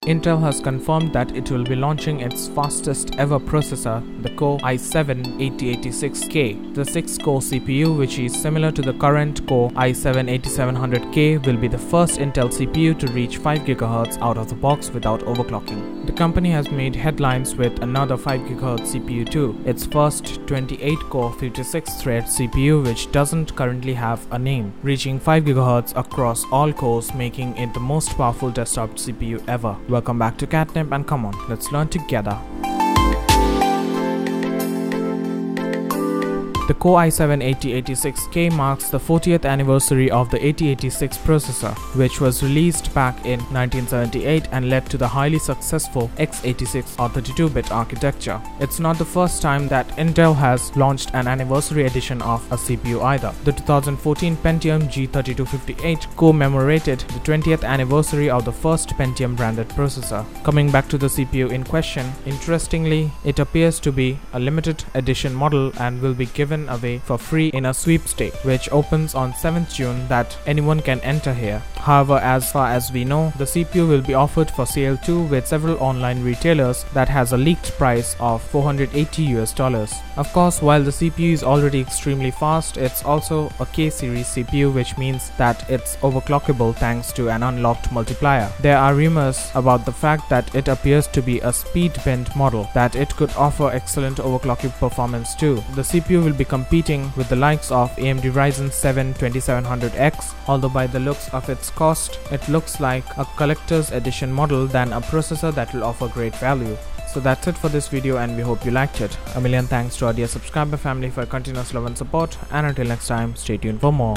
Intel has confirmed that it will be launching its fastest ever processor, the Core i7-8086K. The 6-core CPU, which is similar to the current Core i7-8700K, will be the first Intel CPU to reach 5 GHz out of the box without overclocking. The company has made headlines with another 5 GHz CPU too, its first 28-core 56-thread CPU, which doesn't currently have a name, reaching 5 GHz across all cores, making it the most powerful desktop CPU ever. Welcome back to QatNip, and come on, let's learn together. The Core i7-8086K marks the 40th anniversary of the 8086 processor, which was released back in 1978 and led to the highly successful x86 or 32-bit architecture. It's not the first time that Intel has launched an anniversary edition of a CPU either. The 2014 Pentium G3258 commemorated the 20th anniversary of the first Pentium branded processor. Coming back to the CPU in question, interestingly, it appears to be a limited edition model and will be given away for free in a sweepstake, which opens on 7th June that anyone can enter here. However, as far as we know, the CPU will be offered for sale too with several online retailers that has a leaked price of $480. Of course, while the CPU is already extremely fast, it's also a K series CPU, which means that it's overclockable thanks to an unlocked multiplier. There are rumors about the fact that it appears to be a speed bent model, that it could offer excellent overclocking performance too. The CPU will be competing with the likes of AMD Ryzen 7 2700X, although by the looks of its cost, it looks like a collector's edition model than a processor that will offer great value. So that's it for this video, and we hope you liked it. A million thanks to our dear subscriber family for your continuous love and support, and until next time, stay tuned for more.